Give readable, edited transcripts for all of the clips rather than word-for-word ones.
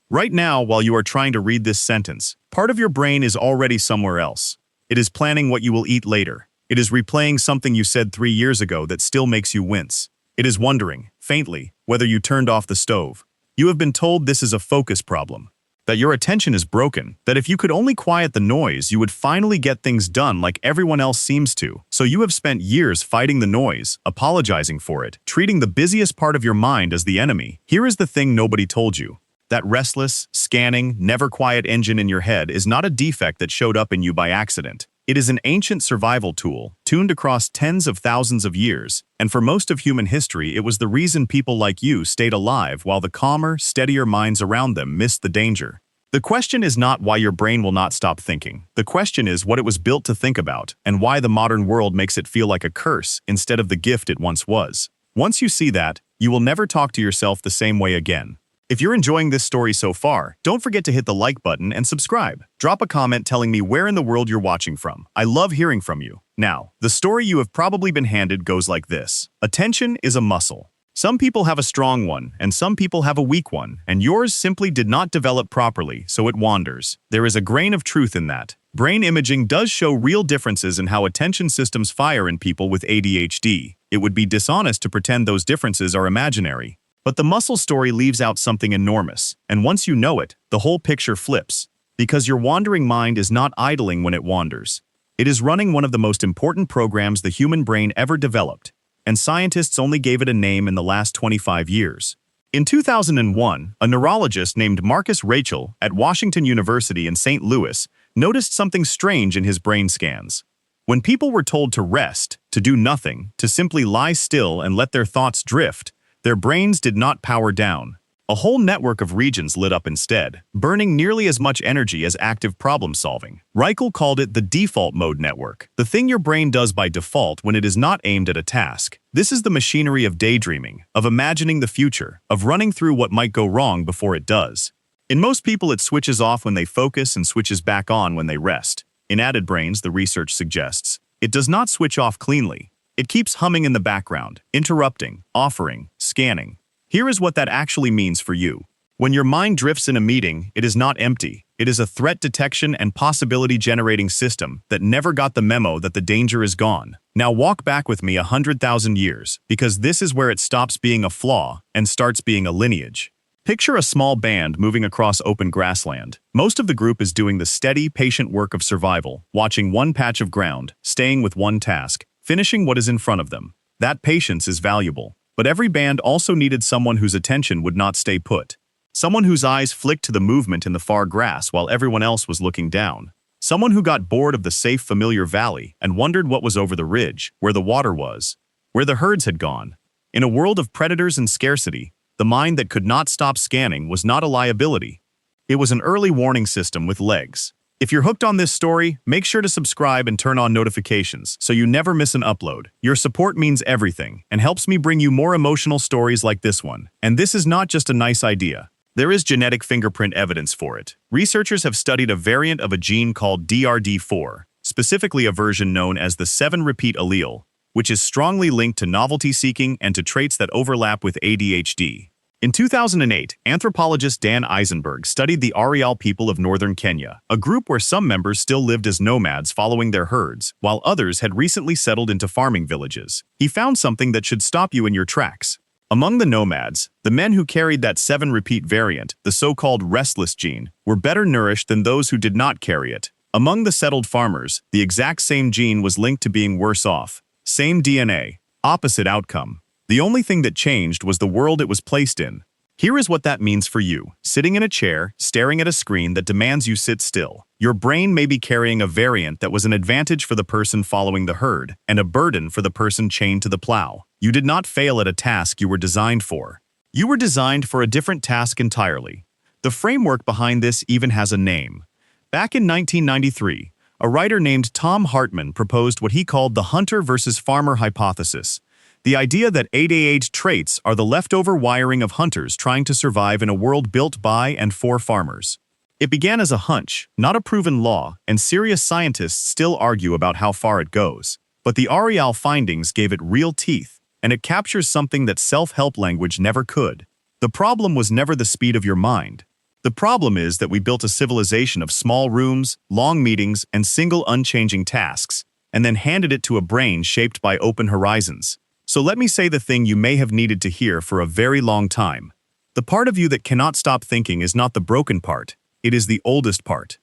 Right now, while you are trying to read this sentence, part of your brain is already somewhere else. It is planning what you will eat later. It is replaying something you said 3 years ago that still makes you wince. It is wondering, faintly, whether you turned off the stove. You have been told this is a focus problem, that your attention is broken, that if you could only quiet the noise, you would finally get things done like everyone else seems to. So you have spent years fighting the noise, apologizing for it, treating the busiest part of your mind as the enemy. Here is the thing nobody told you. That restless, scanning, never-quiet engine in your head is not a defect that showed up in you by accident. It is an ancient survival tool, tuned across tens of thousands of years, and for most of human history it was the reason people like you stayed alive while the calmer, steadier minds around them missed the danger. The question is not why your brain will not stop thinking. The question is what it was built to think about, and why the modern world makes it feel like a curse instead of the gift it once was. Once you see that, you will never talk to yourself the same way again. If you're enjoying this story so far, don't forget to hit the like button and subscribe. Drop a comment telling me where in the world you're watching from. I love hearing from you. Now, the story you have probably been handed goes like this. Attention is a muscle. Some people have a strong one, and some people have a weak one, and yours simply did not develop properly, so it wanders. There is a grain of truth in that. Brain imaging does show real differences in how attention systems fire in people with ADHD. It would be dishonest to pretend those differences are imaginary. But the muscle story leaves out something enormous, and once you know it, the whole picture flips. Because your wandering mind is not idling when it wanders. It is running one of the most important programs the human brain ever developed, and scientists only gave it a name in the last 25 years. In 2001, a neurologist named Marcus Raichle at Washington University in St. Louis noticed something strange in his brain scans. When people were told to rest, to do nothing, to simply lie still and let their thoughts drift, their brains did not power down. A whole network of regions lit up instead, burning nearly as much energy as active problem-solving. Raichle called it the default mode network, the thing your brain does by default when it is not aimed at a task. This is the machinery of daydreaming, of imagining the future, of running through what might go wrong before it does. In most people, it switches off when they focus and switches back on when they rest. In added brains, the research suggests, it does not switch off cleanly. It keeps humming in the background, interrupting, offering, scanning. Here is what that actually means for you. When your mind drifts in a meeting, it is not empty. It is a threat detection and possibility generating system that never got the memo that the danger is gone. Now walk back with me 100,000 years, because this is where it stops being a flaw and starts being a lineage. Picture a small band moving across open grassland. Most of the group is doing the steady, patient work of survival, watching one patch of ground, staying with one task, finishing what is in front of them. That patience is valuable. But every band also needed someone whose attention would not stay put. Someone whose eyes flicked to the movement in the far grass while everyone else was looking down. Someone who got bored of the safe, familiar valley and wondered what was over the ridge, where the water was, where the herds had gone. In a world of predators and scarcity, the mind that could not stop scanning was not a liability. It was an early warning system with legs. If you're hooked on this story, make sure to subscribe and turn on notifications so you never miss an upload. Your support means everything and helps me bring you more emotional stories like this one. And this is not just a nice idea. There is genetic fingerprint evidence for it. Researchers have studied a variant of a gene called DRD4, specifically a version known as the 7-repeat allele, which is strongly linked to novelty seeking and to traits that overlap with ADHD. In 2008, anthropologist Dan Eisenberg studied the Ariaal people of northern Kenya, a group where some members still lived as nomads following their herds, while others had recently settled into farming villages. He found something that should stop you in your tracks. Among the nomads, the men who carried that 7-repeat variant, the so-called Restless gene, were better nourished than those who did not carry it. Among the settled farmers, the exact same gene was linked to being worse off. Same DNA, opposite outcome. The only thing that changed was the world it was placed in. Here is what that means for you, sitting in a chair, staring at a screen that demands you sit still. Your brain may be carrying a variant that was an advantage for the person following the herd, and a burden for the person chained to the plow. You did not fail at a task you were designed for. You were designed for a different task entirely. The framework behind this even has a name. Back in 1993, a writer named Thom Hartmann proposed what he called the hunter versus farmer hypothesis. The idea that ADHD traits are the leftover wiring of hunters trying to survive in a world built by and for farmers. It began as a hunch, not a proven law, and serious scientists still argue about how far it goes. But the Ariaal findings gave it real teeth, and it captures something that self-help language never could. The problem was never the speed of your mind. The problem is that we built a civilization of small rooms, long meetings, and single unchanging tasks, and then handed it to a brain shaped by open horizons. So let me say the thing you may have needed to hear for a very long time. The part of you that cannot stop thinking is not the broken part, it is the oldest part.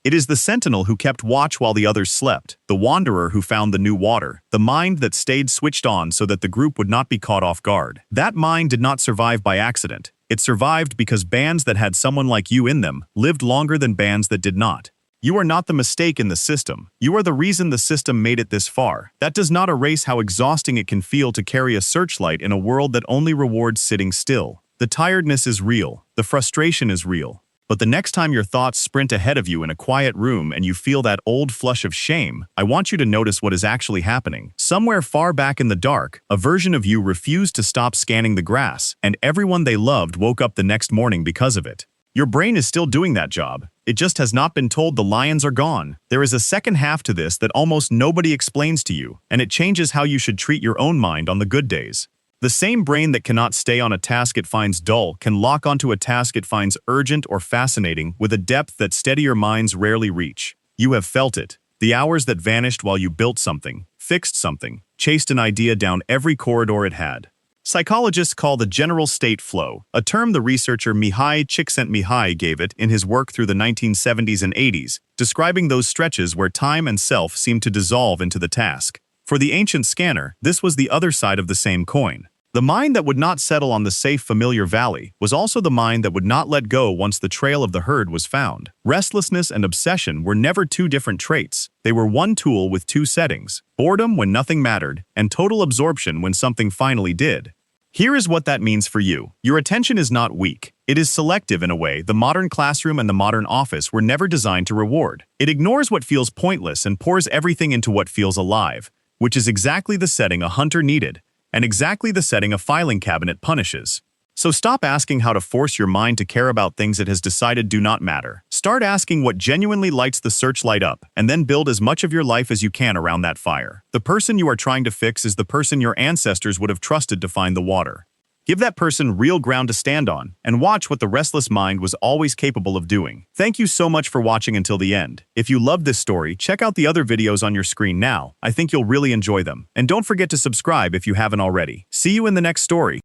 It is the sentinel who kept watch while the others slept, the wanderer who found the new water, the mind that stayed switched on so that the group would not be caught off guard. That mind did not survive by accident. It survived because bands that had someone like you in them lived longer than bands that did not. You are not the mistake in the system. You are the reason the system made it this far. That does not erase how exhausting it can feel to carry a searchlight in a world that only rewards sitting still. The tiredness is real. The frustration is real. But the next time your thoughts sprint ahead of you in a quiet room and you feel that old flush of shame, I want you to notice what is actually happening. Somewhere far back in the dark, a version of you refused to stop scanning the grass, and everyone they loved woke up the next morning because of it. Your brain is still doing that job. It just has not been told the lions are gone. There is a second half to this that almost nobody explains to you, and it changes how you should treat your own mind on the good days. The same brain that cannot stay on a task it finds dull can lock onto a task it finds urgent or fascinating with a depth that steadier minds rarely reach. You have felt it. The hours that vanished while you built something, fixed something, chased an idea down every corridor it had. Psychologists call the general state flow, a term the researcher Mihai Csikszentmihalyi gave it in his work through the 1970s and 80s, describing those stretches where time and self seem to dissolve into the task. For the ancient scanner, this was the other side of the same coin. The mind that would not settle on the safe, familiar valley was also the mind that would not let go once the trail of the herd was found. Restlessness and obsession were never two different traits. They were one tool with two settings: boredom when nothing mattered, and total absorption when something finally did. Here is what that means for you. Your attention is not weak. It is selective in a way the modern classroom and the modern office were never designed to reward. It ignores what feels pointless and pours everything into what feels alive, which is exactly the setting a hunter needed, and exactly the setting a filing cabinet punishes. So stop asking how to force your mind to care about things it has decided do not matter. Start asking what genuinely lights the searchlight up, and then build as much of your life as you can around that fire. The person you are trying to fix is the person your ancestors would have trusted to find the water. Give that person real ground to stand on, and watch what the restless mind was always capable of doing. Thank you so much for watching until the end. If you loved this story, check out the other videos on your screen now. I think you'll really enjoy them. And don't forget to subscribe if you haven't already. See you in the next story.